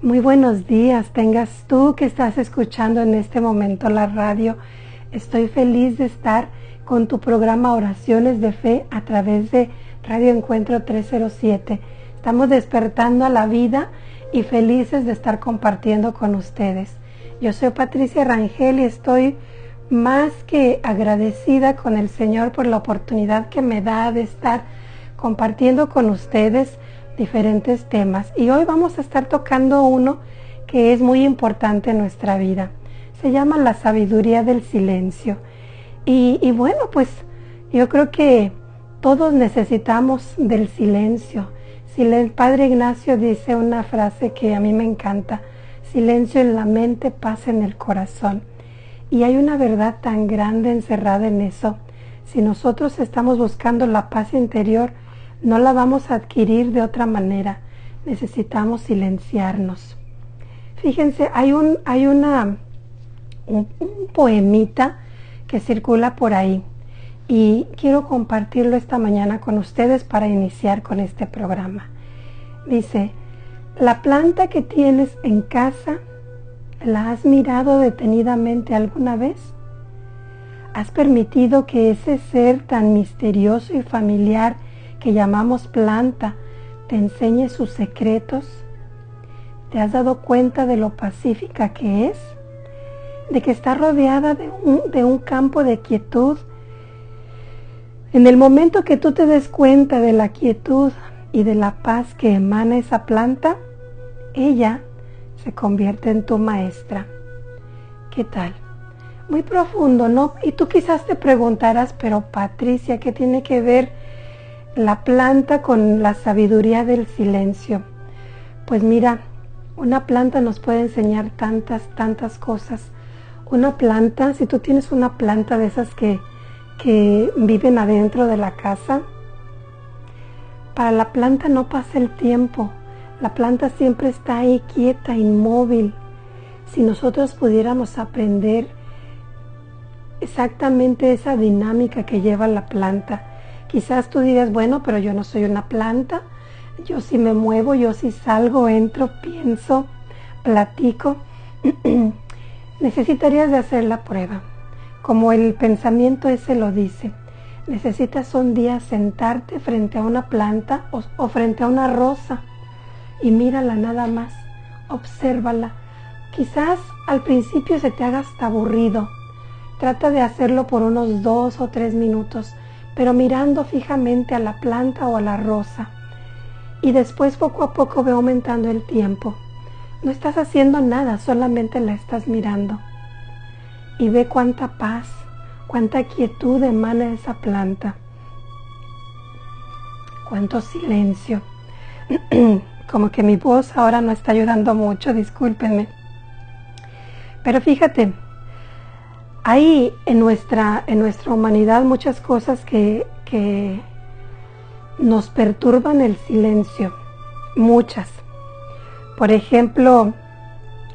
Muy buenos días, tengas tú que estás escuchando en este momento la radio. Estoy feliz de estar con tu programa Oraciones de Fe a través de Radio Encuentro 307. Estamos despertando a la vida y felices de estar compartiendo con ustedes. Yo soy Patricia Rangel y estoy más que agradecida con el Señor por la oportunidad que me da de estar compartiendo con ustedes diferentes temas. Y hoy vamos a estar tocando uno que es muy importante en nuestra vida. Se llama la sabiduría del silencio. Y bueno, pues yo creo que todos necesitamos del silencio. El Padre Ignacio dice una frase que a mí me encanta: silencio en la mente, paz en el corazón. Y hay una verdad tan grande encerrada en eso. Si nosotros estamos buscando la paz interior, no la vamos a adquirir de otra manera. Necesitamos silenciarnos. Fíjense, hay un poemita que circula por ahí y quiero compartirlo esta mañana con ustedes para iniciar con este programa. Dice: la planta que tienes en casa, ¿la has mirado detenidamente alguna vez? ¿Has permitido que ese ser tan misterioso y familiar que llamamos planta te enseñe sus secretos? ¿Te has dado cuenta de lo pacífica que es? ¿De que está rodeada de un campo de quietud? En el momento que tú te des cuenta de la quietud y de la paz que emana esa planta, ella se convierte en tu maestra. ¿Qué tal? Muy profundo, ¿no? Y tú quizás te preguntarás, pero Patricia, ¿qué tiene que ver la planta con la sabiduría del silencio? Pues mira, una planta nos puede enseñar tantas cosas. Una planta, si tú tienes una planta de esas que viven adentro de la casa, para la planta no pasa el tiempo. La planta siempre está ahí quieta, inmóvil. Si nosotros pudiéramos aprender exactamente esa dinámica que lleva la planta, quizás tú digas, bueno, pero yo no soy una planta, yo sí me muevo, yo sí salgo, entro, pienso, platico. Necesitarías de hacer la prueba. Como el pensamiento ese lo dice, necesitas un día sentarte frente a una planta o frente a una rosa y mírala nada más, obsérvala. Quizás al principio se te haga hasta aburrido. Trata de hacerlo por unos 2 o 3 minutos, pero mirando fijamente a la planta o a la rosa. Y después poco a poco ve aumentando el tiempo. No estás haciendo nada, solamente la estás mirando. Y ve cuánta paz, cuánta quietud emana esa planta. Cuánto silencio. Como que mi voz ahora no está ayudando mucho, discúlpenme. Pero fíjate, hay en nuestra humanidad muchas cosas que nos perturban el silencio. Muchas. Por ejemplo,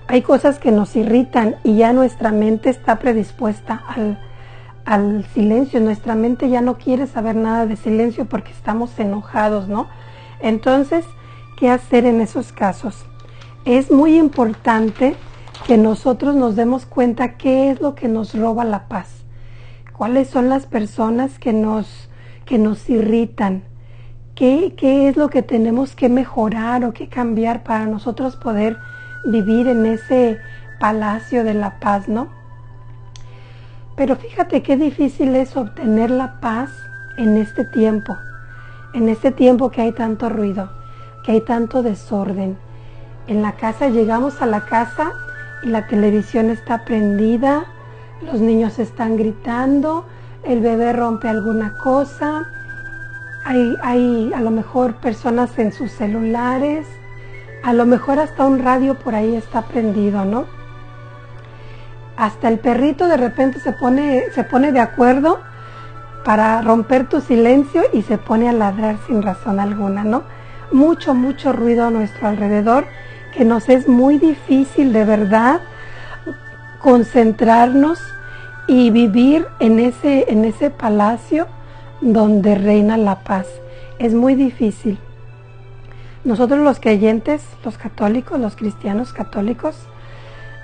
hay cosas que nos irritan y ya nuestra mente está predispuesta al silencio. Nuestra mente ya no quiere saber nada de silencio porque estamos enojados, ¿no? Entonces, ¿qué hacer en esos casos? Es muy importante que nosotros nos demos cuenta qué es lo que nos roba la paz. ¿Cuáles son las personas que nos irritan? ¿Qué es lo que tenemos que mejorar o que cambiar para nosotros poder vivir en ese palacio de la paz, ¿no? Pero fíjate qué difícil es obtener la paz en este tiempo que hay tanto ruido, que hay tanto desorden. En la casa, llegamos a la casa y la televisión está prendida, los niños están gritando, el bebé rompe alguna cosa, hay a lo mejor personas en sus celulares, a lo mejor hasta un radio por ahí está prendido, ¿no? Hasta el perrito de repente se pone de acuerdo para romper tu silencio y se pone a ladrar sin razón alguna, ¿no? Mucho ruido a nuestro alrededor, que nos es muy difícil de verdad concentrarnos y vivir en ese palacio donde reina la paz. Es muy difícil. Nosotros los creyentes, los católicos, los cristianos católicos,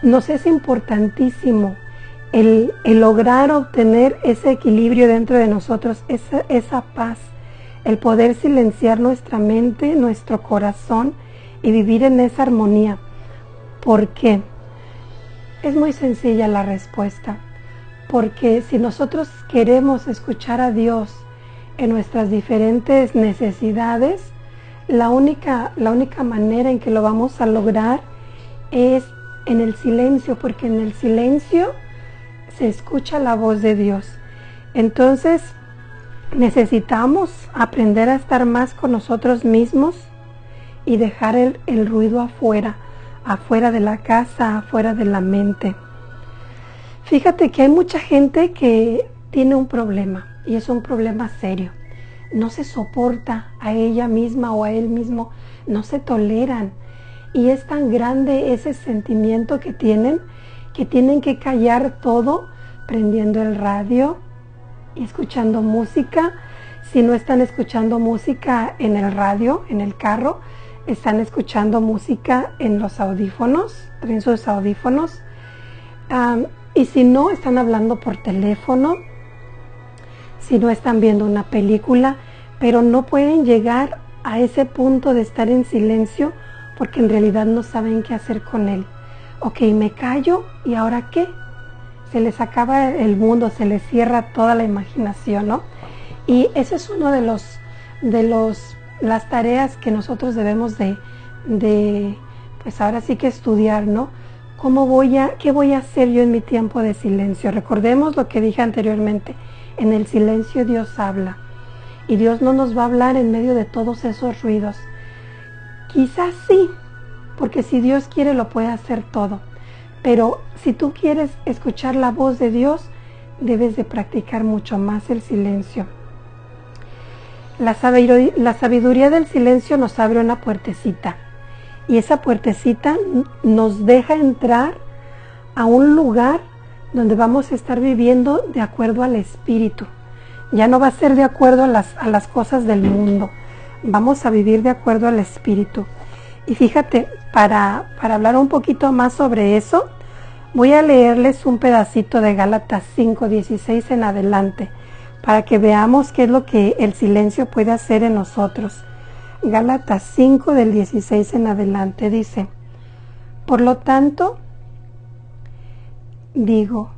nos es importantísimo el lograr obtener ese equilibrio dentro de nosotros, esa paz, el poder silenciar nuestra mente, nuestro corazón y vivir en esa armonía. ¿Por qué? Es muy sencilla la respuesta. Porque si nosotros queremos escuchar a Dios en nuestras diferentes necesidades, la única manera en que lo vamos a lograr es en el silencio, porque en el silencio se escucha la voz de Dios. Entonces, necesitamos aprender a estar más con nosotros mismos y dejar el ruido afuera de la casa, afuera de la mente. Fíjate que hay mucha gente que tiene un problema, y es un problema serio. No se soporta a ella misma o a él mismo, no se toleran. Y es tan grande ese sentimiento que tienen que callar todo prendiendo el radio y escuchando música. Si no están escuchando música en el radio, en el carro, están escuchando música en los audífonos, traen sus audífonos. Y si no, están hablando por teléfono, si no están viendo una película, pero no pueden llegar a ese punto de estar en silencio porque en realidad no saben qué hacer con él. Ok, me callo, ¿y ahora qué? Se les acaba el mundo, se les cierra toda la imaginación, ¿no? Y ese es uno de las tareas que nosotros debemos de pues ahora sí que estudiar, ¿no? ¿Qué voy a hacer yo en mi tiempo de silencio? Recordemos lo que dije anteriormente, en el silencio Dios habla. Y Dios no nos va a hablar en medio de todos esos ruidos. Quizás sí, porque si Dios quiere lo puede hacer todo. Pero si tú quieres escuchar la voz de Dios, debes de practicar mucho más el silencio. La sabiduría del silencio nos abre una puertecita. Y esa puertecita nos deja entrar a un lugar donde vamos a estar viviendo de acuerdo al Espíritu. Ya no va a ser de acuerdo a las cosas del mundo. Vamos a vivir de acuerdo al Espíritu. Y fíjate, para hablar un poquito más sobre eso, voy a leerles un pedacito de Gálatas 5:16 en adelante, para que veamos qué es lo que el silencio puede hacer en nosotros. Gálatas 5 del 16 en adelante dice: por lo tanto, digo,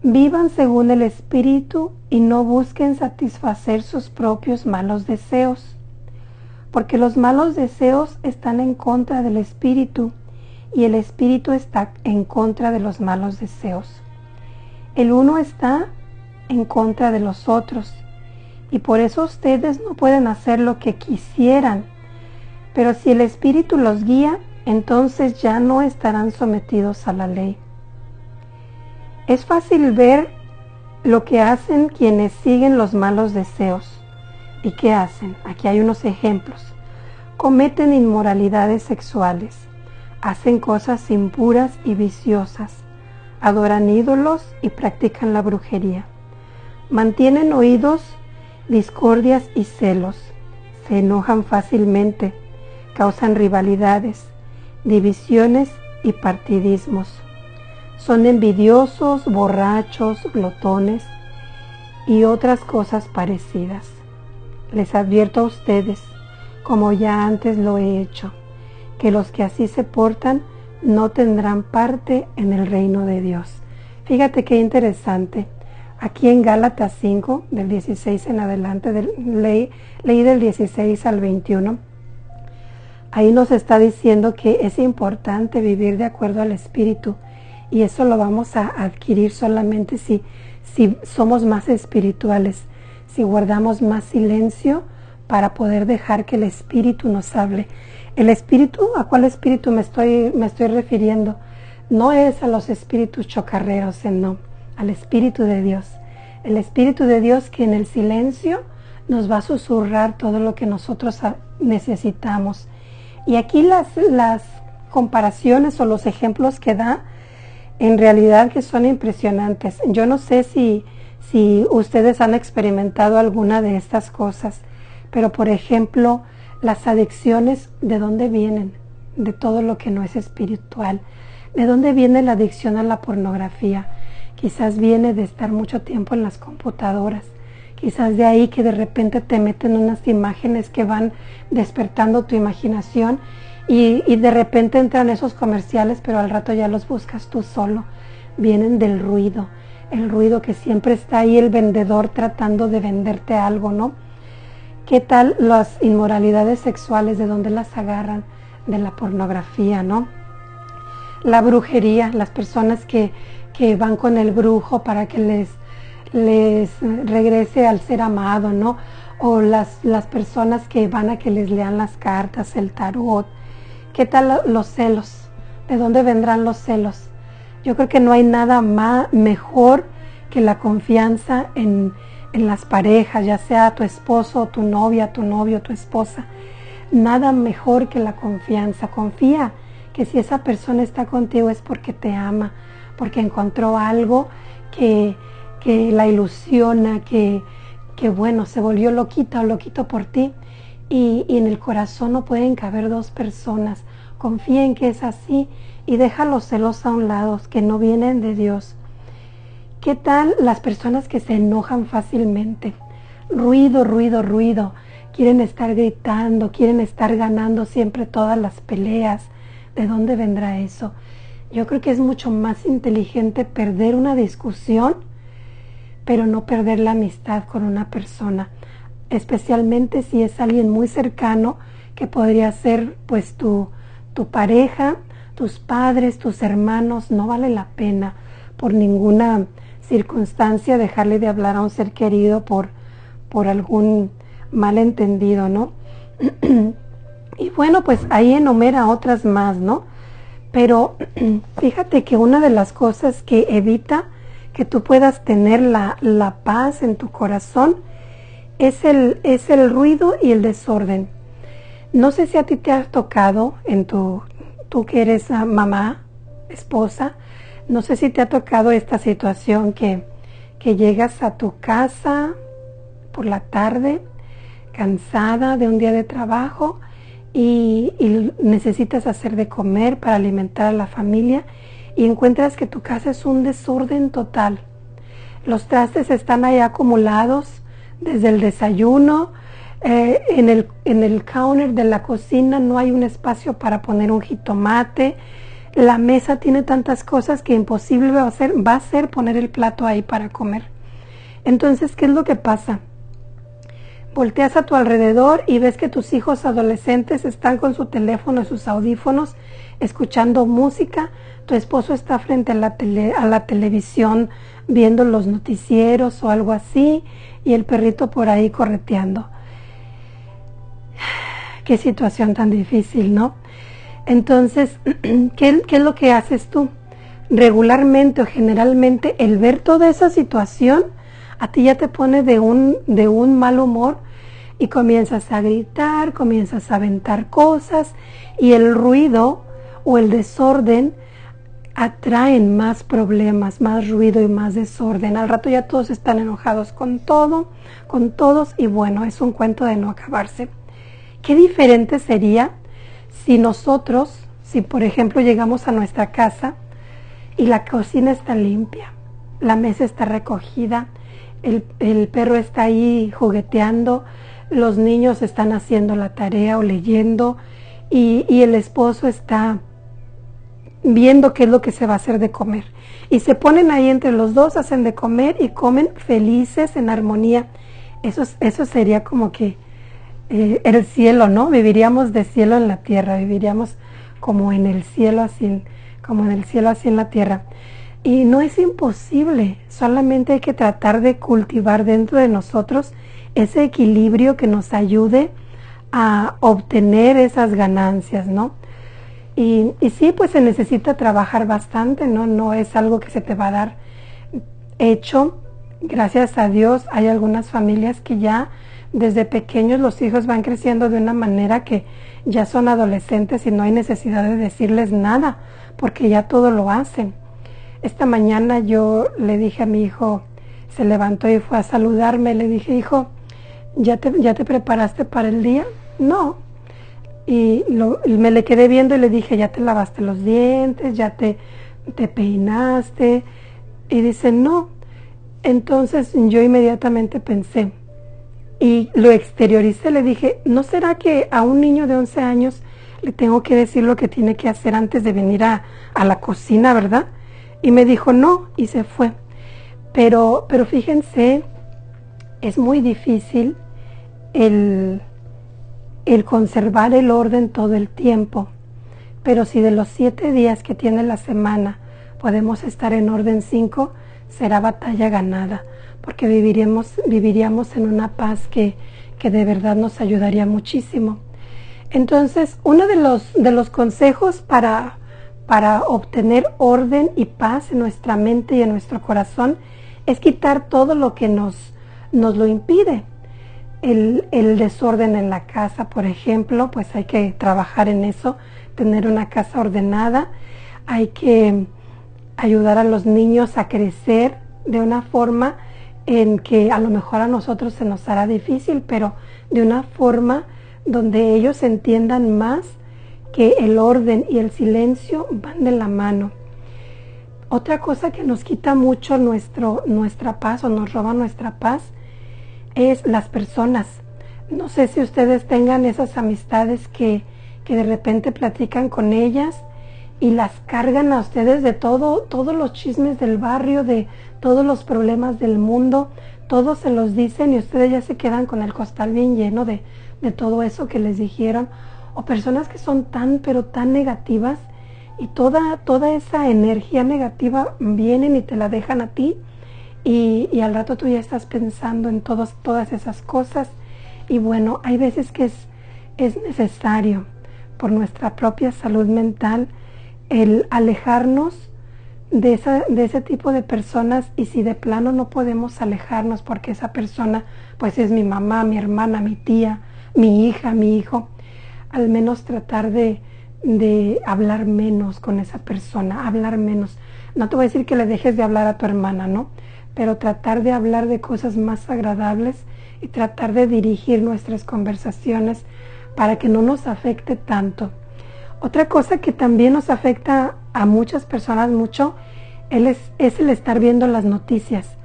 vivan según el Espíritu y no busquen satisfacer sus propios malos deseos, porque los malos deseos están en contra del Espíritu y el Espíritu está en contra de los malos deseos. El uno está en contra de los otros, y por eso ustedes no pueden hacer lo que quisieran. Pero si el Espíritu los guía, entonces ya no estarán sometidos a la ley. Es fácil ver lo que hacen quienes siguen los malos deseos. ¿Y qué hacen? Aquí hay unos ejemplos. Cometen inmoralidades sexuales, hacen cosas impuras y viciosas, adoran ídolos y practican la brujería. Mantienen oídos discordias y celos, se enojan fácilmente, causan rivalidades, divisiones y partidismos. Son envidiosos, borrachos, glotones y otras cosas parecidas. Les advierto a ustedes, como ya antes lo he hecho, que los que así se portan no tendrán parte en el reino de Dios. Fíjate qué interesante. Aquí en Gálatas 5, del 16 en adelante, leí del 16 al 21, ahí nos está diciendo que es importante vivir de acuerdo al Espíritu, y eso lo vamos a adquirir solamente si somos más espirituales, si guardamos más silencio para poder dejar que el Espíritu nos hable. El Espíritu, ¿a cuál Espíritu me estoy refiriendo? No es a los espíritus chocarreros, no, al Espíritu de Dios. El Espíritu de Dios que en el silencio nos va a susurrar todo lo que nosotros necesitamos. Y aquí las comparaciones o los ejemplos que da, en realidad que son impresionantes. Yo no sé si ustedes han experimentado alguna de estas cosas, pero por ejemplo, Las adicciones, ¿de dónde vienen? De todo lo que no es espiritual. ¿De dónde viene la adicción a la pornografía? Quizás viene de estar mucho tiempo en las computadoras. Quizás de ahí que de repente te meten unas imágenes que van despertando tu imaginación y de repente entran esos comerciales, pero al rato ya los buscas tú solo. Vienen del ruido, el ruido que siempre está ahí el vendedor tratando de venderte algo, ¿no? ¿Qué tal las inmoralidades sexuales? ¿De dónde las agarran? De la pornografía, ¿no? La brujería, las personas que van con el brujo para que les regrese al ser amado, ¿no? O las personas que van a que les lean las cartas, el tarot. ¿Qué tal los celos? ¿De dónde vendrán los celos? Yo creo que no hay nada mejor que la confianza en las parejas, ya sea tu esposo, tu novia, tu novio, tu esposa. Nada mejor que la confianza. Confía que si esa persona está contigo es porque te ama, porque encontró algo que la ilusiona, que bueno, se volvió loquita o loquito por ti. Y en el corazón no pueden caber dos personas. Confía en que es así y deja los celos a un lado, que no vienen de Dios. ¿Qué tal las personas que se enojan fácilmente? Ruido, ruido, ruido. Quieren estar gritando, quieren estar ganando siempre todas las peleas. ¿De dónde vendrá eso? Yo creo que es mucho más inteligente perder una discusión, pero no perder la amistad con una persona. Especialmente si es alguien muy cercano, que podría ser pues tu pareja, tus padres, tus hermanos. No vale la pena por ninguna circunstancia dejarle de hablar a un ser querido por algún malentendido, ¿no? Y bueno, pues ahí enumera otras más, ¿no? Pero fíjate que una de las cosas que evita que tú puedas tener la paz en tu corazón es el ruido y el desorden. No sé si a ti te ha tocado, tú que eres mamá, esposa, no sé si te ha tocado esta situación que llegas a tu casa por la tarde, cansada de un día de trabajo y necesitas hacer de comer para alimentar a la familia y encuentras que tu casa es un desorden total. Los trastes están ahí acumulados desde el desayuno. En el counter de la cocina no hay un espacio para poner un jitomate. La mesa tiene tantas cosas que imposible va a ser poner el plato ahí para comer. Entonces, ¿qué es lo que pasa? Volteas a tu alrededor y ves que tus hijos adolescentes están con su teléfono y sus audífonos escuchando música. Tu esposo está frente a la televisión viendo los noticieros o algo así y el perrito por ahí correteando. Qué situación tan difícil, ¿no? Entonces, ¿qué es lo que haces tú? Regularmente o generalmente el ver toda esa situación a ti ya te pone de un mal humor y comienzas a gritar, comienzas a aventar cosas y el ruido o el desorden atraen más problemas, más ruido y más desorden. Al rato ya todos están enojados con todo, con todos y bueno, es un cuento de no acabarse. ¿Qué diferente sería si nosotros, si por ejemplo llegamos a nuestra casa y la cocina está limpia, la mesa está recogida, el perro está ahí jugueteando, los niños están haciendo la tarea o leyendo y el esposo está viendo qué es lo que se va a hacer de comer? Y se ponen ahí entre los dos, hacen de comer y comen felices en armonía. Eso sería como que el cielo, ¿no? Viviríamos de cielo en la tierra, viviríamos como en el cielo así, como en el cielo así en la tierra. Y no es imposible, solamente hay que tratar de cultivar dentro de nosotros ese equilibrio que nos ayude a obtener esas ganancias, ¿no? Y sí, pues se necesita trabajar bastante, ¿no? No es algo que se te va a dar hecho. Gracias a Dios hay algunas familias que ya desde pequeños los hijos van creciendo de una manera que ya son adolescentes y no hay necesidad de decirles nada, porque ya todo lo hacen. Esta mañana yo le dije a mi hijo, se levantó y fue a saludarme, le dije, hijo, ¿ya te preparaste para el día? No, y me le quedé viendo y le dije, ya te lavaste los dientes, ya te peinaste. Y dice, no. Entonces yo inmediatamente pensé y lo exterioricé, le dije, ¿no será que a un niño de 11 años le tengo que decir lo que tiene que hacer antes de venir a la cocina, verdad? Y me dijo, no, y se fue. Pero fíjense, es muy difícil el conservar el orden todo el tiempo. Pero si de los 7 días que tiene la semana podemos estar en orden 5, será batalla ganada, porque viviríamos en una paz que de verdad nos ayudaría muchísimo. Entonces, uno de los consejos para obtener orden y paz en nuestra mente y en nuestro corazón es quitar todo lo que nos lo impide. El desorden en la casa, por ejemplo, pues hay que trabajar en eso, tener una casa ordenada. Hay que ayudar a los niños a crecer de una forma en que a lo mejor a nosotros se nos hará difícil, pero de una forma donde ellos entiendan más que el orden y el silencio van de la mano. Otra cosa que nos quita mucho nuestra paz o nos roba nuestra paz es las personas. No sé si ustedes tengan esas amistades que de repente platican con ellas y las cargan a ustedes de todos los chismes del barrio, de todos los problemas del mundo, todos se los dicen y ustedes ya se quedan con el costal bien lleno de todo eso que les dijeron. O personas que son pero tan negativas y toda esa energía negativa vienen y te la dejan a ti y al rato tú ya estás pensando en todas esas cosas. Y bueno, hay veces que es necesario por nuestra propia salud mental el alejarnos de ese tipo de personas, y si de plano no podemos alejarnos porque esa persona pues es mi mamá, mi hermana, mi tía, mi hija, mi hijo, al menos tratar de hablar menos con esa persona, hablar menos. No te voy a decir que le dejes de hablar a tu hermana, ¿no? Pero tratar de hablar de cosas más agradables y tratar de dirigir nuestras conversaciones para que no nos afecte tanto. Otra cosa que también nos afecta a muchas personas mucho es el estar viendo las noticias.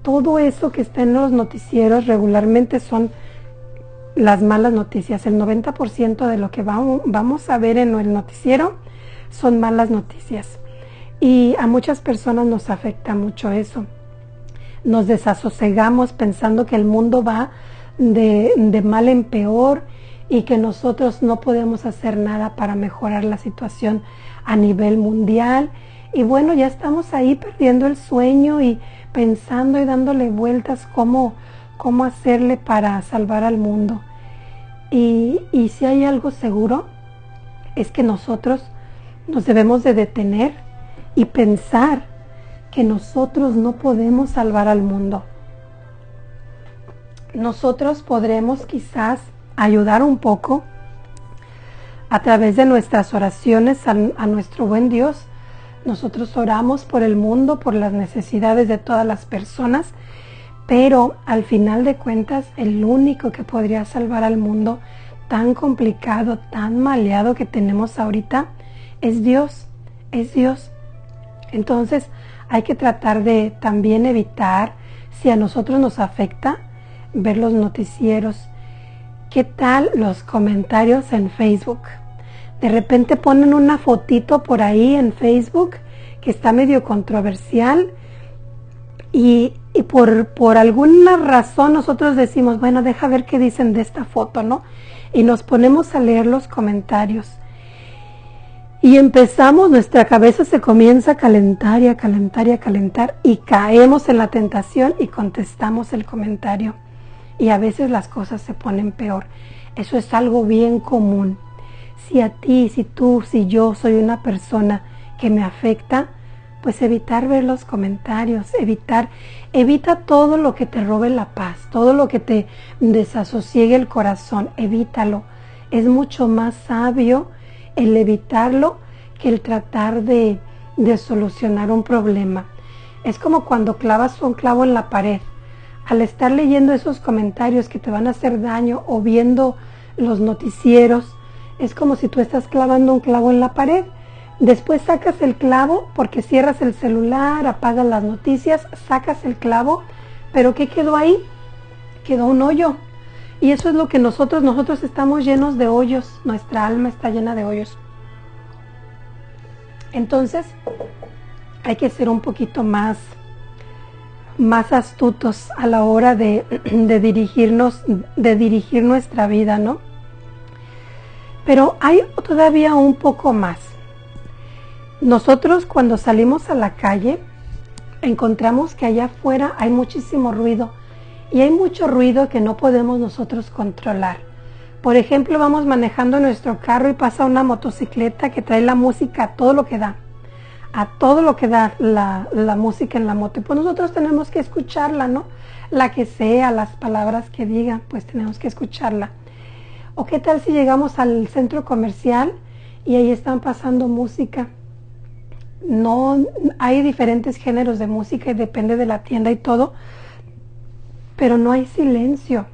Todo eso que está en los noticieros regularmente son las malas noticias. El 90% de lo que vamos a ver en el noticiero son malas noticias. Y a muchas personas nos afecta mucho eso. Nos desasosegamos pensando que el mundo va de mal en peor y que nosotros no podemos hacer nada para mejorar la situación a nivel mundial. Y bueno, ya estamos ahí perdiendo el sueño y pensando y dándole vueltas cómo hacerle para salvar al mundo. Y si hay algo seguro, es que nosotros nos debemos de detener y pensar que nosotros no podemos salvar al mundo. Nosotros podremos quizás ayudar un poco a través de nuestras oraciones a nuestro buen Dios. Nosotros oramos por el mundo, por las necesidades de todas las personas, pero al final de cuentas el único que podría salvar al mundo tan complicado, tan maleado que tenemos ahorita es Dios, es Dios. Entonces hay que tratar de también evitar, si a nosotros nos afecta, ver los noticieros. ¿Qué tal los comentarios en Facebook? De repente ponen una fotito por ahí en Facebook que está medio controversial y por alguna razón nosotros decimos, bueno, deja ver qué dicen de esta foto, ¿no? Y nos ponemos a leer los comentarios. Y empezamos, nuestra cabeza se comienza a calentar y a calentar y a calentar y caemos en la tentación y contestamos el comentario. Y a veces las cosas se ponen peor. Eso es algo bien común. Si a ti, si tú, si yo soy una persona que me afecta, pues evitar ver los comentarios, evita todo lo que te robe la paz, todo lo que te desasosiegue el corazón, evítalo. Es mucho más sabio el evitarlo que el tratar de solucionar un problema. Es como cuando clavas un clavo en la pared. Al estar leyendo esos comentarios que te van a hacer daño o viendo los noticieros, Es como si tú estás clavando un clavo en la pared. Después sacas el clavo porque cierras el celular, apagas las noticias, sacas el clavo, pero ¿qué quedó ahí? Quedó un hoyo. Y eso es lo que nosotros estamos llenos de hoyos, nuestra alma está llena de hoyos. Entonces, hay que ser un poquito más astutos a la hora de dirigir nuestra vida, ¿no? Pero hay todavía un poco más. Nosotros cuando salimos a la calle, encontramos que allá afuera hay muchísimo ruido y hay mucho ruido que no podemos nosotros controlar. Por ejemplo, vamos manejando nuestro carro y pasa una motocicleta que trae la música a todo lo que da. A todo lo que da la música en la moto. Pues nosotros tenemos que escucharla, ¿no? La que sea, las palabras que diga, pues tenemos que escucharla. ¿O qué tal si llegamos al centro comercial y ahí están pasando música? No, hay diferentes géneros de música y depende de la tienda y todo, pero no hay silencio.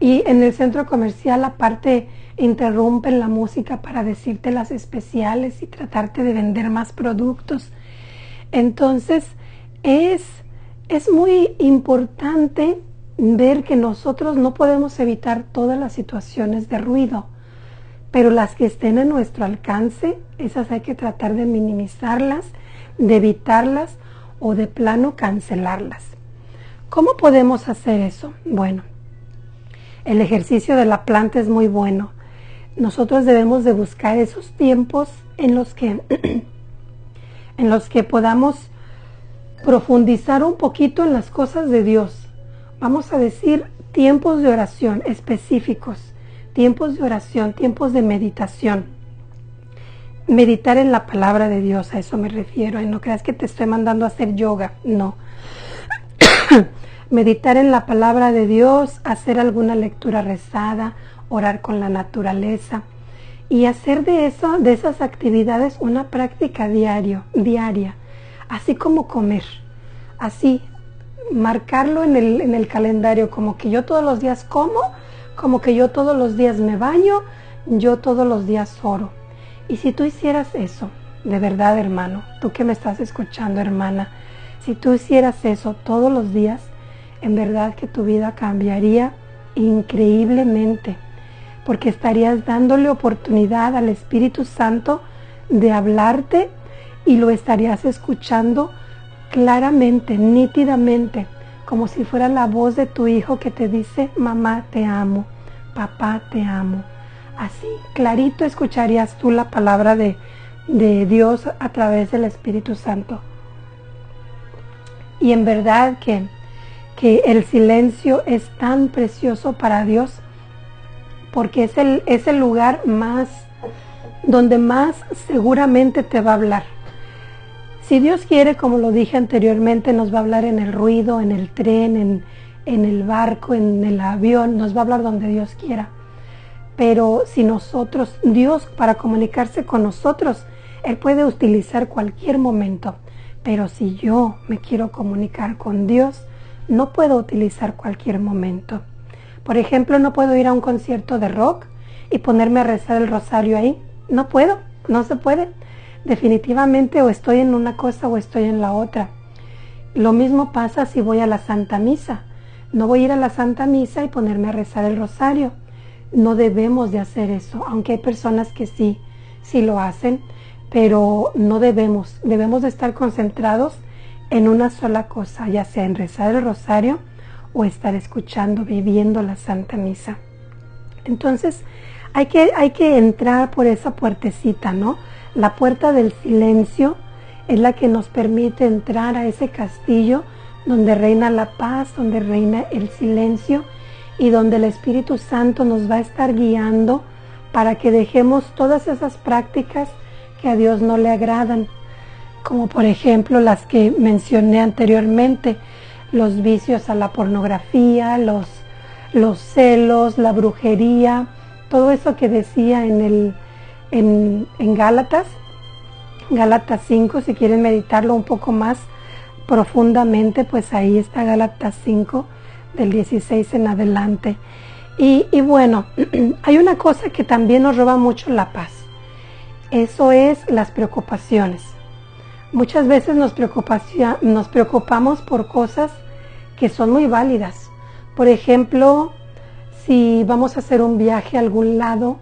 Y en el centro comercial aparte interrumpen la música para decirte las especiales y tratarte de vender más productos. Entonces es muy importante ver que nosotros no podemos evitar todas las situaciones de ruido, pero las que estén a nuestro alcance, esas hay que tratar de minimizarlas, de evitarlas o de plano cancelarlas. ¿Cómo podemos hacer eso? Bueno, el ejercicio de la planta es muy bueno. Nosotros debemos de buscar esos tiempos en los que podamos profundizar un poquito en las cosas de Dios. Vamos a decir tiempos de oración específicos, tiempos de oración, tiempos de meditación. Meditar en la palabra de Dios, a eso me refiero. Y no creas que te estoy mandando a hacer yoga, no. Meditar en la palabra de Dios, hacer alguna lectura rezada, orar con la naturaleza y hacer de esas actividades una práctica diaria, así como comer, así marcarlo en el calendario, como que yo todos los días como, como que yo todos los días me baño, yo todos los días oro. Y si tú hicieras eso, de verdad, hermano, tú que me estás escuchando, hermana, si tú hicieras eso todos los días, en verdad que tu vida cambiaría increíblemente, porque estarías dándole oportunidad al Espíritu Santo de hablarte y lo estarías escuchando claramente, nítidamente, como si fuera la voz de tu hijo que te dice, mamá te amo, papá te amo. Así, clarito escucharías tú la palabra de Dios a través del Espíritu Santo. Y en verdad que el silencio es tan precioso para Dios, porque es el lugar donde más seguramente te va a hablar. Si Dios quiere, como lo dije anteriormente, nos va a hablar en el ruido, en el tren, en el barco, en el avión, nos va a hablar donde Dios quiera. Pero si Dios para comunicarse con nosotros, Él puede utilizar cualquier momento. Pero si yo me quiero comunicar con Dios, no puedo utilizar cualquier momento. Por ejemplo, no puedo ir a un concierto de rock y ponerme a rezar el rosario ahí. No puedo, no se puede. Definitivamente o estoy en una cosa o estoy en la otra. Lo mismo pasa si voy a la Santa Misa. No voy a ir a la Santa Misa y ponerme a rezar el rosario. No debemos de hacer eso, aunque hay personas que sí lo hacen, pero no debemos de estar concentrados en una sola cosa, ya sea en rezar el rosario o estar escuchando, viviendo la Santa Misa. Entonces hay que entrar por esa puertecita, ¿no? La puerta del silencio es la que nos permite entrar a ese castillo donde reina la paz, donde reina el silencio y donde el Espíritu Santo nos va a estar guiando para que dejemos todas esas prácticas que a Dios no le agradan, como por ejemplo las que mencioné anteriormente, los vicios a la pornografía, los celos, la brujería, todo eso que decía en Gálatas 5, si quieren meditarlo un poco más profundamente, pues ahí está Gálatas 5, del 16 en adelante. Y bueno, hay una cosa que también nos roba mucho la paz. Eso es las preocupaciones. Muchas veces nos preocupamos por cosas que son muy válidas. Por ejemplo, si vamos a hacer un viaje a algún lado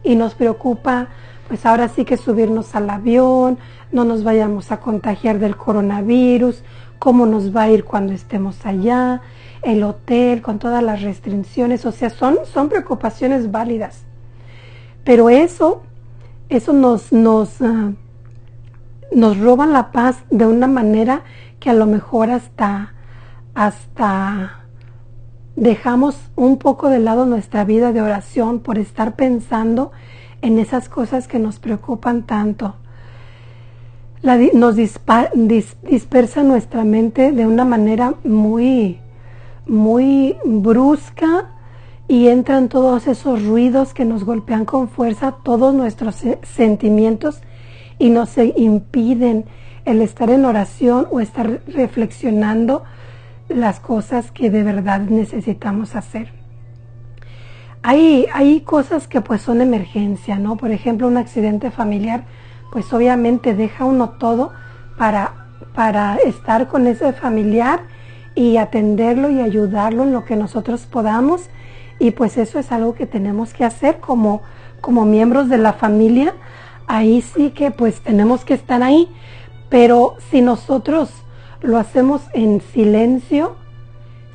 y nos preocupa, pues ahora sí que subirnos al avión, no nos vayamos a contagiar del coronavirus, cómo nos va a ir cuando estemos allá, el hotel con todas las restricciones, o sea, son preocupaciones válidas. Pero eso nos roban la paz de una manera que a lo mejor hasta dejamos un poco de lado nuestra vida de oración por estar pensando en esas cosas que nos preocupan tanto. Nos dispersa nuestra mente de una manera muy brusca y entran todos esos ruidos que nos golpean con fuerza todos nuestros sentimientos y nos impiden el estar en oración o estar reflexionando las cosas que de verdad necesitamos hacer. Hay cosas que pues son emergencia, ¿no? Por ejemplo, un accidente familiar, pues obviamente deja uno todo para estar con ese familiar y atenderlo y ayudarlo en lo que nosotros podamos. Y pues eso es algo que tenemos que hacer como miembros de la familia. Ahí sí que pues tenemos que estar ahí. Pero si nosotros lo hacemos en silencio,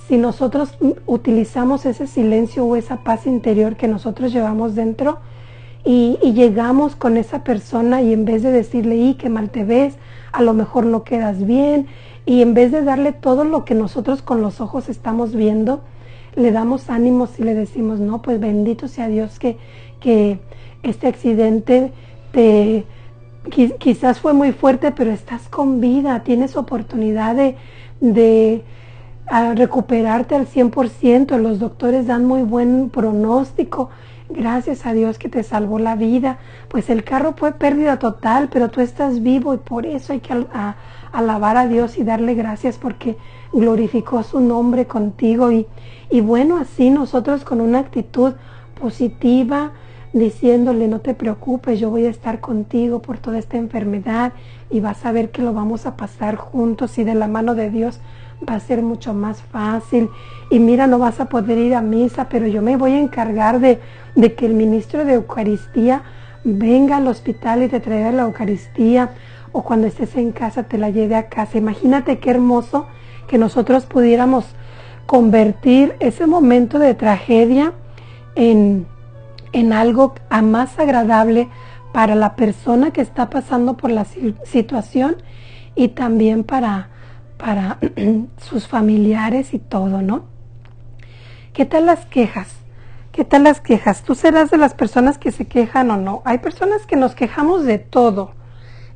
si nosotros utilizamos ese silencio o esa paz interior que nosotros llevamos dentro y llegamos con esa persona y en vez de decirle, qué mal te ves, a lo mejor no quedas bien, y en vez de darle todo lo que nosotros con los ojos estamos viendo, le damos ánimos y le decimos, no, pues bendito sea Dios que este accidente quizás fue muy fuerte, pero estás con vida, tienes oportunidad de recuperarte al 100%, los doctores dan muy buen pronóstico, gracias a Dios que te salvó la vida, pues el carro fue pérdida total, pero tú estás vivo y por eso hay que alabar a Dios y darle gracias porque glorificó su nombre contigo y bueno, así nosotros con una actitud positiva, diciéndole no te preocupes, yo voy a estar contigo por toda esta enfermedad y vas a ver que lo vamos a pasar juntos y de la mano de Dios va a ser mucho más fácil y mira, no vas a poder ir a misa, pero yo me voy a encargar de que el ministro de Eucaristía venga al hospital y te traiga la Eucaristía o cuando estés en casa te la lleve a casa. Imagínate qué hermoso que nosotros pudiéramos convertir ese momento de tragedia en algo más agradable para la persona que está pasando por la situación y también para sus familiares y todo, ¿no? ¿Qué tal las quejas? ¿Qué tal las quejas? ¿Tú serás de las personas que se quejan o no? Hay personas que nos quejamos de todo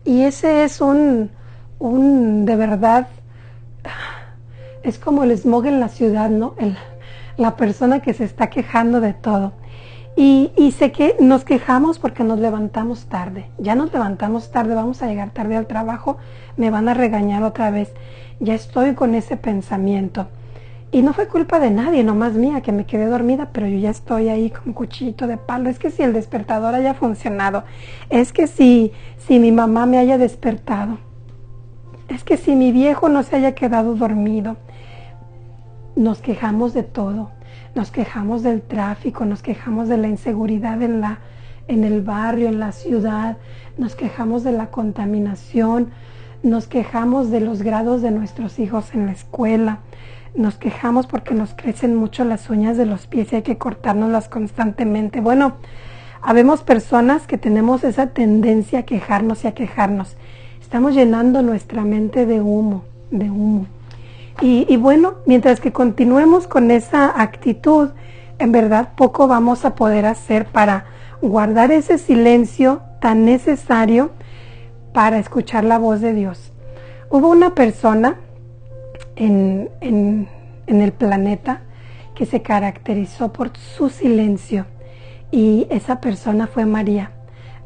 y ese es de verdad, es como el smog en la ciudad, ¿no? La persona que se está quejando de todo. Y sé que nos quejamos porque nos levantamos tarde. Ya nos levantamos tarde, vamos a llegar tarde al trabajo, me van a regañar otra vez. Ya estoy con ese pensamiento. Y no fue culpa de nadie, nomás mía, que me quedé dormida, pero yo ya estoy ahí con cuchillito de palo. Es que si el despertador haya funcionado, es que si mi mamá me haya despertado, es que si mi viejo no se haya quedado dormido. Nos quejamos de todo. Nos quejamos del tráfico, nos quejamos de la inseguridad en el barrio, en la ciudad, nos quejamos de la contaminación, nos quejamos de los grados de nuestros hijos en la escuela, nos quejamos porque nos crecen mucho las uñas de los pies y hay que cortárnoslas constantemente. Bueno, habemos personas que tenemos esa tendencia a quejarnos y a quejarnos. Estamos llenando nuestra mente de humo. Y bueno, mientras que continuemos con esa actitud, en verdad poco vamos a poder hacer para guardar ese silencio tan necesario para escuchar la voz de Dios. Hubo una persona en el planeta que se caracterizó por su silencio y esa persona fue María.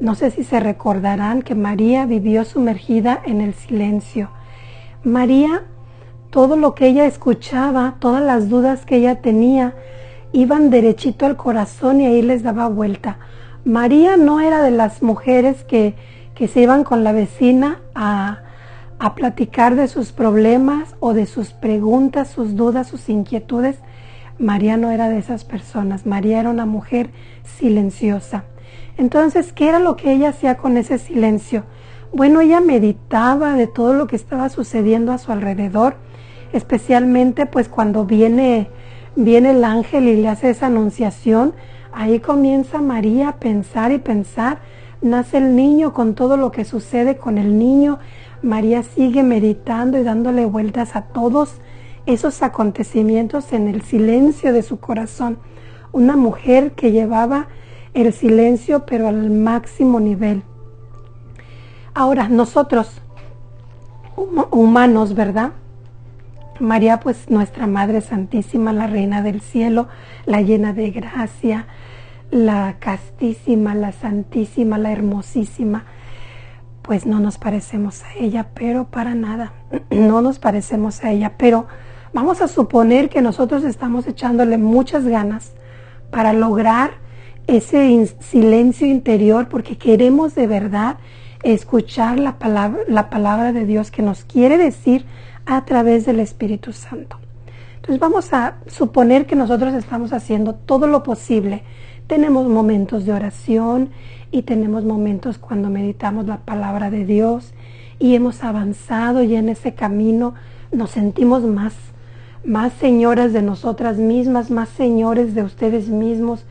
No sé si se recordarán que María vivió sumergida en el silencio. María, todo lo que ella escuchaba, todas las dudas que ella tenía, iban derechito al corazón y ahí les daba vuelta. María no era de las mujeres que se iban con la vecina a platicar de sus problemas o de sus preguntas, sus dudas, sus inquietudes. María no era de esas personas. María era una mujer silenciosa. Entonces, ¿qué era lo que ella hacía con ese silencio? Bueno, ella meditaba de todo lo que estaba sucediendo a su alrededor, especialmente pues cuando viene el ángel y le hace esa anunciación. Ahí comienza María a pensar y pensar. Nace el niño, con todo lo que sucede con el niño. María sigue meditando y dándole vueltas a todos esos acontecimientos en el silencio de su corazón. Una mujer que llevaba el silencio pero al máximo nivel. Ahora, nosotros, humanos, ¿verdad? María, pues nuestra Madre Santísima, la Reina del Cielo, la llena de gracia, la castísima, la santísima, la hermosísima, pues no nos parecemos a ella, pero para nada, no nos parecemos a ella, pero vamos a suponer que nosotros estamos echándole muchas ganas para lograr ese silencio interior, porque queremos de verdad escuchar la palabra de Dios que nos quiere decir a través del Espíritu Santo. Entonces vamos a suponer que nosotros estamos haciendo todo lo posible. Tenemos momentos de oración y tenemos momentos cuando meditamos la palabra de Dios y hemos avanzado y en ese camino nos sentimos más señoras de nosotras mismas, más señores de ustedes mismos.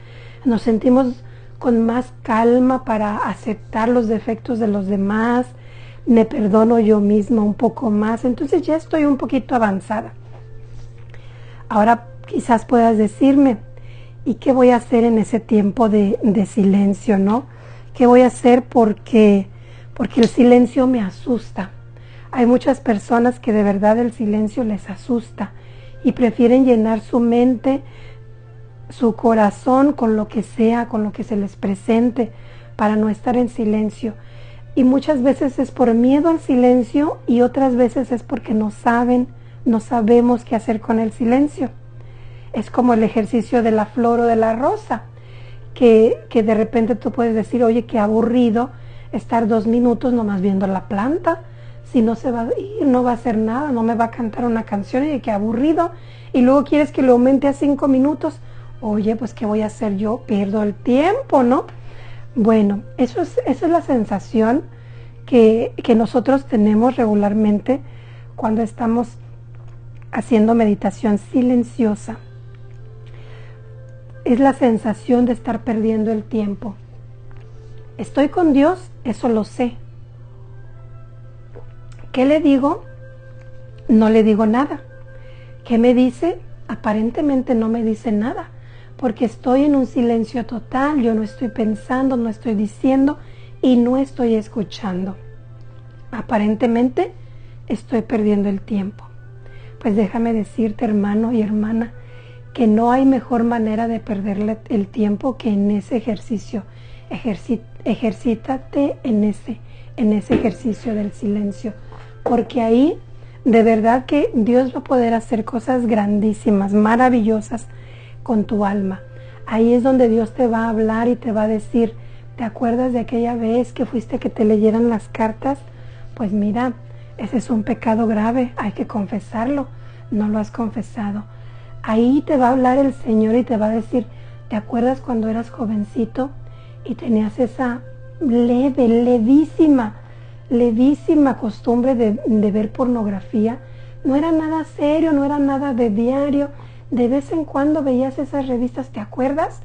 Nos sentimos con más calma para aceptar los defectos de los demás. Me perdono yo misma un poco más. Entonces ya estoy un poquito avanzada. Ahora quizás puedas decirme, ¿y qué voy a hacer en ese tiempo de silencio, no? ¿Qué voy a hacer porque el silencio me asusta? Hay muchas personas que de verdad el silencio les asusta y prefieren llenar su mente, su corazón con lo que sea, con lo que se les presente, para no estar en silencio. Y muchas veces es por miedo al silencio y otras veces es porque no sabemos qué hacer con el silencio. Es como el ejercicio de la flor o de la rosa, que de repente tú puedes decir, oye, qué aburrido estar 2 minutos nomás viendo la planta. Si no se va a ir, no va a hacer nada, no me va a cantar una canción, y qué aburrido. Y luego quieres que lo aumente a 5 minutos. Oye, pues ¿qué voy a hacer yo? Pierdo el tiempo, ¿no? Bueno, esa es la sensación que nosotros tenemos regularmente cuando estamos haciendo meditación silenciosa. Es la sensación de estar perdiendo el tiempo. Estoy con Dios, eso lo sé. ¿Qué le digo? No le digo nada. ¿Qué me dice? Aparentemente no me dice nada, porque estoy en un silencio total. Yo no estoy pensando, no estoy diciendo y no estoy escuchando. Aparentemente estoy perdiendo el tiempo. Pues déjame decirte, hermano y hermana, que no hay mejor manera de perderle el tiempo que en ese ejercicio. Ejercítate en ese ejercicio del silencio, porque ahí de verdad que Dios va a poder hacer cosas grandísimas, maravillosas con tu alma. Ahí es donde Dios te va a hablar y te va a decir, ¿te acuerdas de aquella vez que fuiste a que te leyeran las cartas? Pues mira, ese es un pecado grave, hay que confesarlo, no lo has confesado. Ahí te va a hablar el Señor y te va a decir, ¿te acuerdas cuando eras jovencito y tenías esa levísima costumbre de ver pornografía? No era nada serio, no era nada de diario. De vez en cuando veías esas revistas, ¿te acuerdas?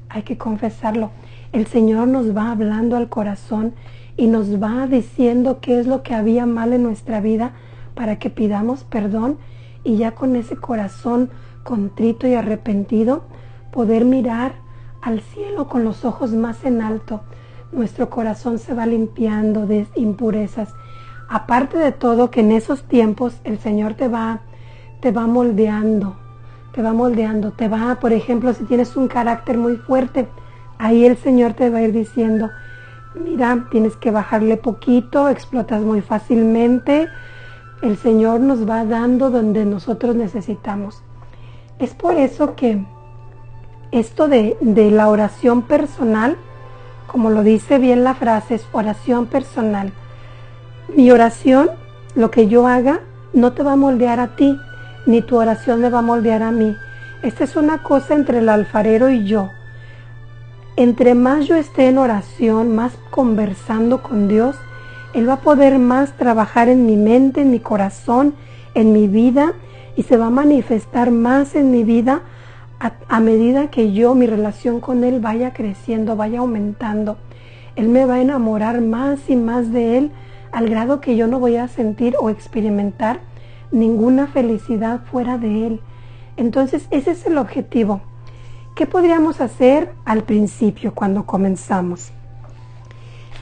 Hay que confesarlo. El Señor nos va hablando al corazón y nos va diciendo qué es lo que había mal en nuestra vida para que pidamos perdón y ya con ese corazón contrito y arrepentido poder mirar al cielo con los ojos más en alto. Nuestro corazón se va limpiando de impurezas. Aparte de todo, que en esos tiempos el Señor te va moldeando, por ejemplo, si tienes un carácter muy fuerte, ahí el Señor te va a ir diciendo, mira, tienes que bajarle poquito, explotas muy fácilmente. El Señor nos va dando donde nosotros necesitamos. Es por eso que esto de la oración personal, como lo dice bien la frase, es oración personal. Mi oración, lo que yo haga, no te va a moldear a ti, ni tu oración me va a moldear a mí. Esta es una cosa entre el alfarero y yo. Entre más yo esté en oración, más conversando con Dios, Él va a poder más trabajar en mi mente, en mi corazón, en mi vida, y se va a manifestar más en mi vida a medida que mi relación con Él vaya creciendo, vaya aumentando. Él me va a enamorar más y más de Él, al grado que yo no voy a sentir o experimentar ninguna felicidad fuera de Él. Entonces, ese es el objetivo. ¿Qué podríamos hacer al principio cuando comenzamos?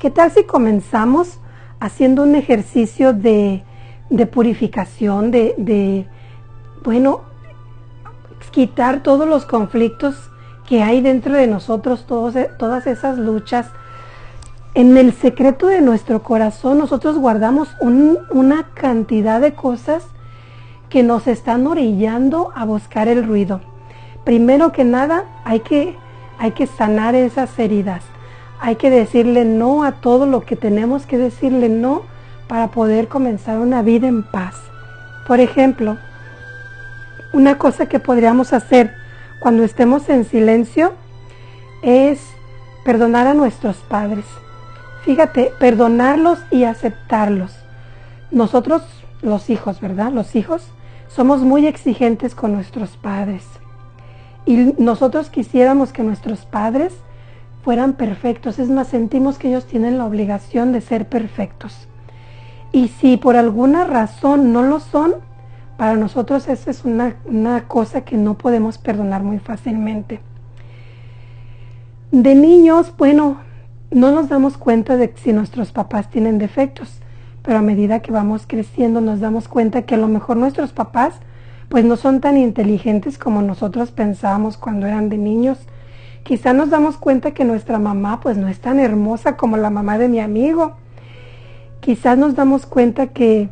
¿Qué tal si comenzamos haciendo un ejercicio de purificación, bueno, quitar todos los conflictos que hay dentro de nosotros, todas esas luchas? En el secreto de nuestro corazón nosotros guardamos una cantidad de cosas que nos están orillando a buscar el ruido. Primero que nada, hay que sanar esas heridas. Hay que decirle no a todo lo que tenemos que decirle no para poder comenzar una vida en paz. Por ejemplo, una cosa que podríamos hacer cuando estemos en silencio es perdonar a nuestros padres. Fíjate, perdonarlos y aceptarlos. Nosotros, los hijos, ¿verdad? Los hijos somos muy exigentes con nuestros padres. Y nosotros quisiéramos que nuestros padres fueran perfectos. Es más, sentimos que ellos tienen la obligación de ser perfectos. Y si por alguna razón no lo son, para nosotros eso es una cosa que no podemos perdonar muy fácilmente. De niños, bueno, no nos damos cuenta de si nuestros papás tienen defectos, pero a medida que vamos creciendo nos damos cuenta que a lo mejor nuestros papás pues no son tan inteligentes como nosotros pensábamos cuando eran de niños. Quizá nos damos cuenta que nuestra mamá pues no es tan hermosa como la mamá de mi amigo. Quizás nos damos cuenta que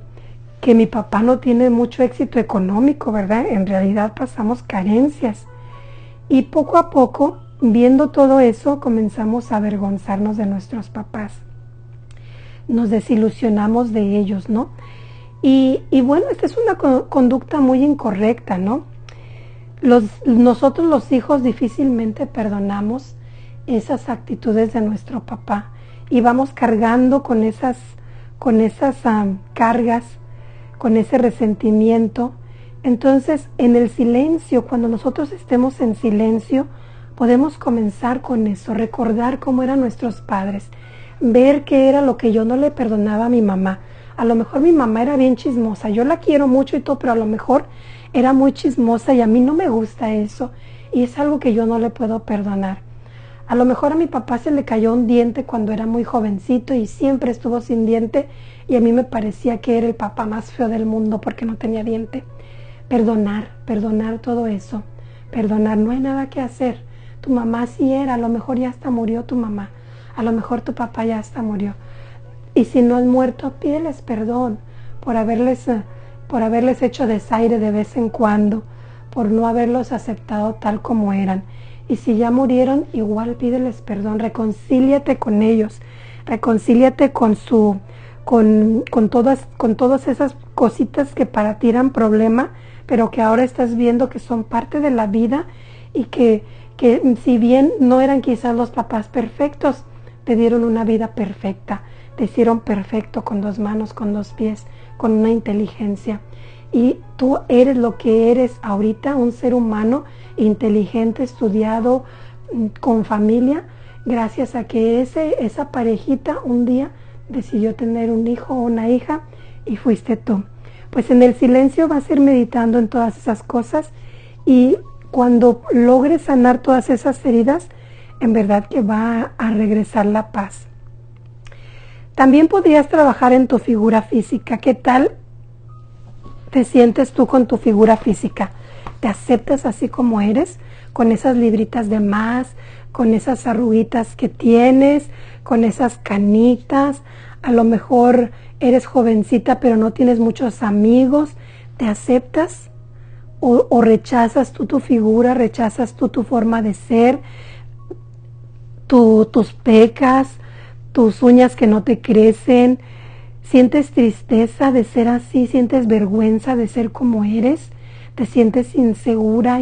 mi papá no tiene mucho éxito económico, ¿verdad? En realidad pasamos carencias. Y poco a poco, viendo todo eso, comenzamos a avergonzarnos de nuestros papás. Nos desilusionamos de ellos, ¿no? Y bueno, esta es una conducta muy incorrecta, ¿no? Nosotros los hijos difícilmente perdonamos esas actitudes de nuestro papá y vamos cargando con esas cargas, con ese resentimiento. Entonces, en el silencio, cuando nosotros estemos en silencio, podemos comenzar con eso, recordar cómo eran nuestros padres, ver qué era lo que yo no le perdonaba a mi mamá. A lo mejor mi mamá era bien chismosa, yo la quiero mucho y todo, pero a lo mejor era muy chismosa y a mí no me gusta eso y es algo que yo no le puedo perdonar. A lo mejor a mi papá se le cayó un diente cuando era muy jovencito y siempre estuvo sin diente y a mí me parecía que era el papá más feo del mundo porque no tenía diente. Perdonar todo eso, perdonar, no hay nada que hacer. Tu mamá sí era, a lo mejor ya hasta murió tu mamá, a lo mejor tu papá ya hasta murió. Y si no han muerto, pídeles perdón por haberles hecho desaire de vez en cuando, por no haberlos aceptado tal como eran. Y si ya murieron, igual pídeles perdón, reconcíliate con ellos, reconcíliate con todas esas cositas que para ti eran problema, pero que ahora estás viendo que son parte de la vida y que si bien no eran quizás los papás perfectos, te dieron una vida perfecta. Te hicieron perfecto con 2 manos, con 2 pies, con una inteligencia. Y tú eres lo que eres ahorita, un ser humano inteligente, estudiado, con familia, gracias a que esa parejita un día decidió tener un hijo o una hija y fuiste tú. Pues en el silencio vas a ir meditando en todas esas cosas y cuando logres sanar todas esas heridas, en verdad que va a regresar la paz. También podrías trabajar en tu figura física. ¿Qué tal te sientes tú con tu figura física? ¿Te aceptas así como eres? Con esas libritas de más, con esas arruguitas que tienes, con esas canitas. A lo mejor eres jovencita pero no tienes muchos amigos. ¿Te aceptas? o rechazas tú tu figura, rechazas tú tu forma de ser, tus pecas, tus uñas que no te crecen, sientes tristeza de ser así, sientes vergüenza de ser como eres, te sientes insegura o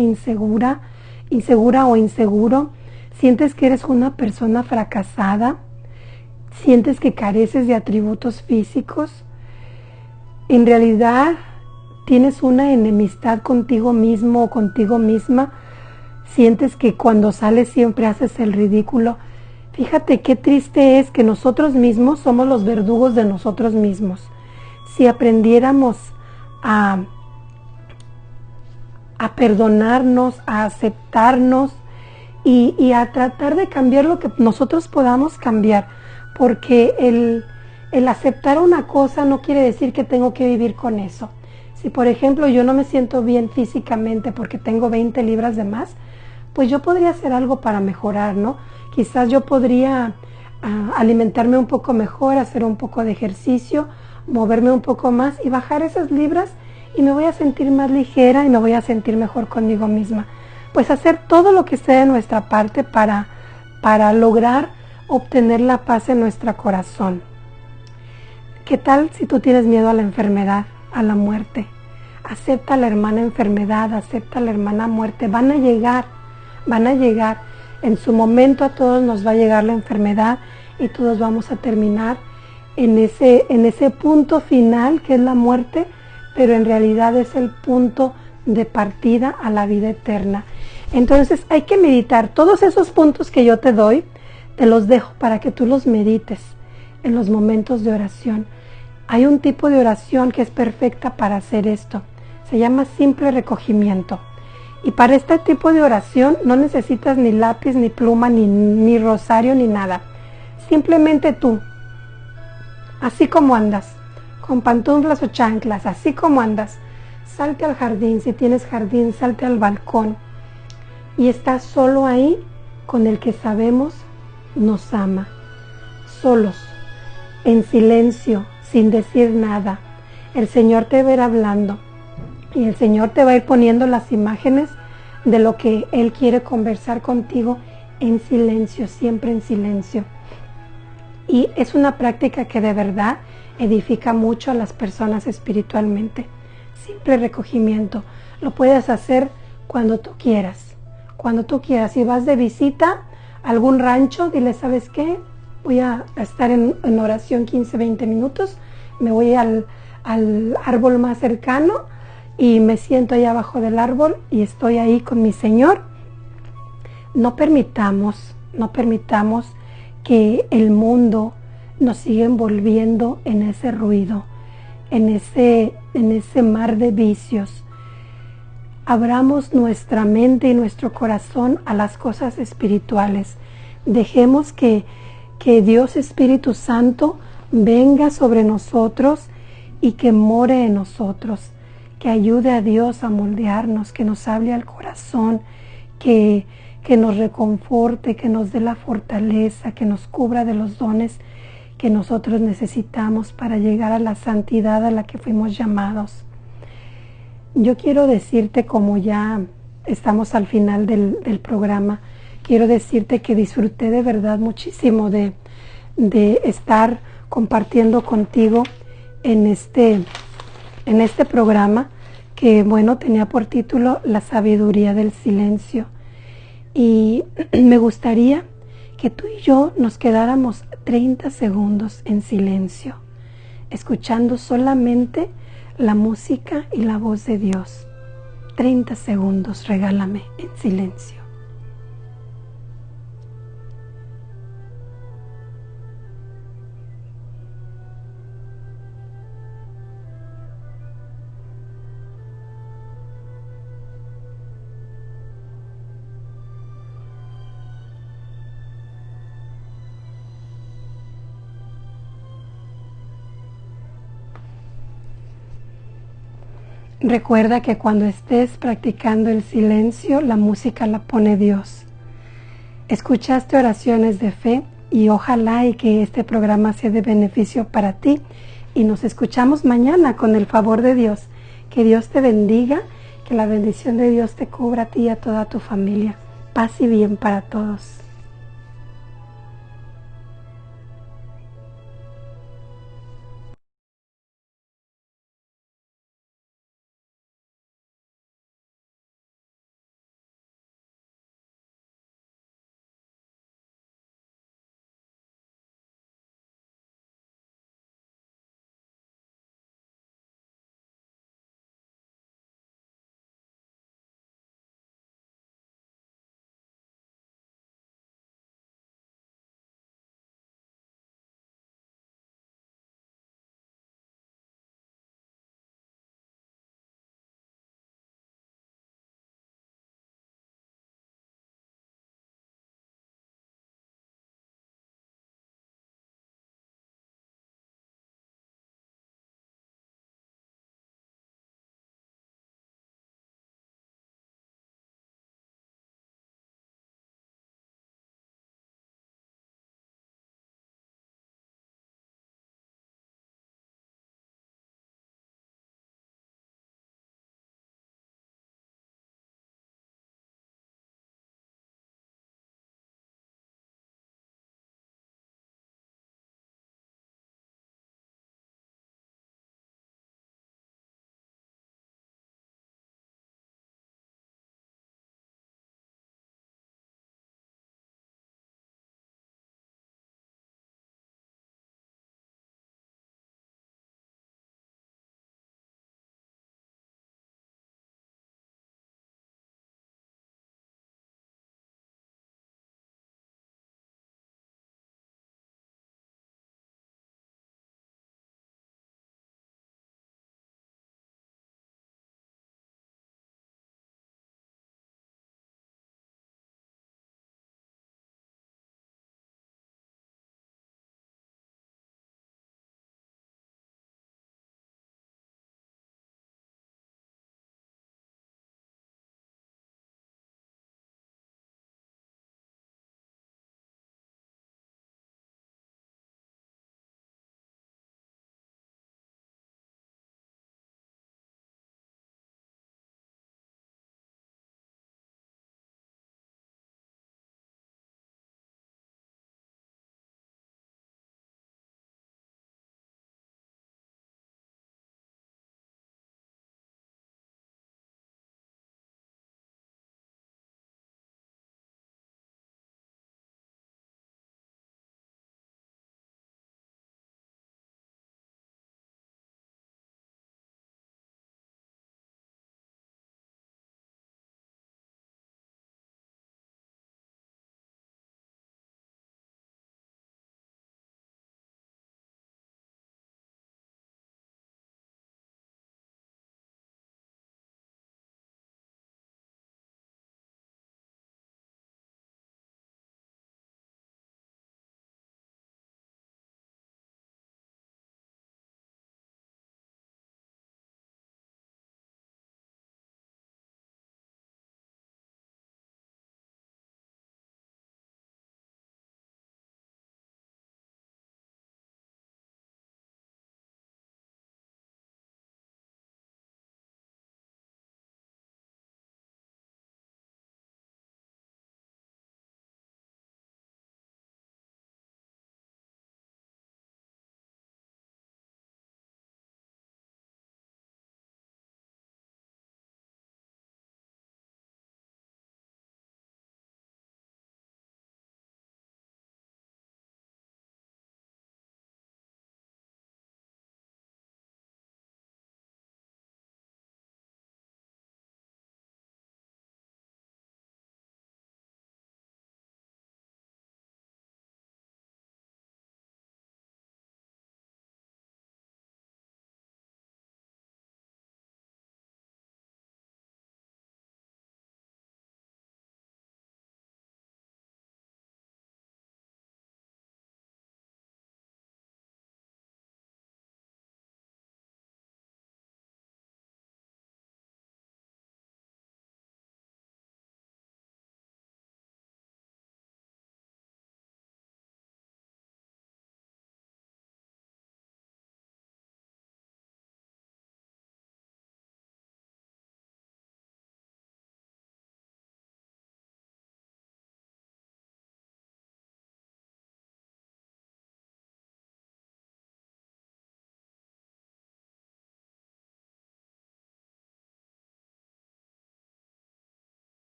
inseguro, sientes que eres una persona fracasada, sientes que careces de atributos físicos. En realidad tienes una enemistad contigo mismo o contigo misma, sientes que cuando sales siempre haces el ridículo. Fíjate qué triste es que nosotros mismos somos los verdugos de nosotros mismos. Si aprendiéramos a perdonarnos, a aceptarnos y a tratar de cambiar lo que nosotros podamos cambiar, porque el aceptar una cosa no quiere decir que tengo que vivir con eso. Si por ejemplo yo no me siento bien físicamente porque tengo 20 libras de más, pues yo podría hacer algo para mejorar, ¿no? Quizás yo podría alimentarme un poco mejor, hacer un poco de ejercicio, moverme un poco más y bajar esas libras y me voy a sentir más ligera y me voy a sentir mejor conmigo misma. Pues hacer todo lo que esté de nuestra parte para lograr obtener la paz en nuestro corazón. ¿Qué tal si tú tienes miedo a la enfermedad, a la muerte? Acepta la hermana enfermedad, acepta la hermana muerte. Van a llegar. En su momento a todos nos va a llegar la enfermedad y todos vamos a terminar en ese punto final que es la muerte, pero en realidad es el punto de partida a la vida eterna. Entonces hay que meditar. Todos esos puntos que yo te doy, te los dejo para que tú los medites en los momentos de oración. Hay un tipo de oración que es perfecta para hacer esto. Se llama simple recogimiento. Y para este tipo de oración no necesitas ni lápiz, ni pluma, ni rosario, ni nada. Simplemente tú, así como andas, con pantuflas o chanclas, así como andas, salte al jardín, si tienes jardín, salte al balcón y estás solo ahí con el que sabemos nos ama, solos, en silencio, sin decir nada. El Señor te va a ir hablando y el Señor te va a ir poniendo las imágenes de lo que Él quiere conversar contigo en silencio, siempre en silencio. Y es una práctica que de verdad edifica mucho a las personas espiritualmente. Simple recogimiento. Lo puedes hacer cuando tú quieras. Cuando tú quieras. Si vas de visita a algún rancho, dile, ¿sabes qué? Voy a estar en oración 15-20 minutos. Me voy al árbol más cercano y me siento ahí abajo del árbol y estoy ahí con mi Señor. No permitamos que el mundo nos siga envolviendo en ese ruido, en ese mar de vicios. Abramos nuestra mente y nuestro corazón a las cosas espirituales. Dejemos que Dios Espíritu Santo venga sobre nosotros y que more en nosotros, que ayude a Dios a moldearnos, que nos hable al corazón, que nos reconforte, que nos dé la fortaleza, que nos cubra de los dones que nosotros necesitamos para llegar a la santidad a la que fuimos llamados. Yo quiero decirte, como ya estamos al final del programa, quiero decirte que disfruté de verdad muchísimo de estar compartiendo contigo en este programa que, bueno, tenía por título La sabiduría del silencio. Y me gustaría que tú y yo nos quedáramos 30 segundos en silencio, escuchando solamente la música y la voz de Dios. 30 segundos, regálame en silencio. Recuerda que cuando estés practicando el silencio, la música la pone Dios. Escuchaste oraciones de fe y ojalá y que este programa sea de beneficio para ti. Y nos escuchamos mañana con el favor de Dios. Que Dios te bendiga, Que la bendición de Dios te cubra a ti y a toda tu familia. Paz y bien para todos.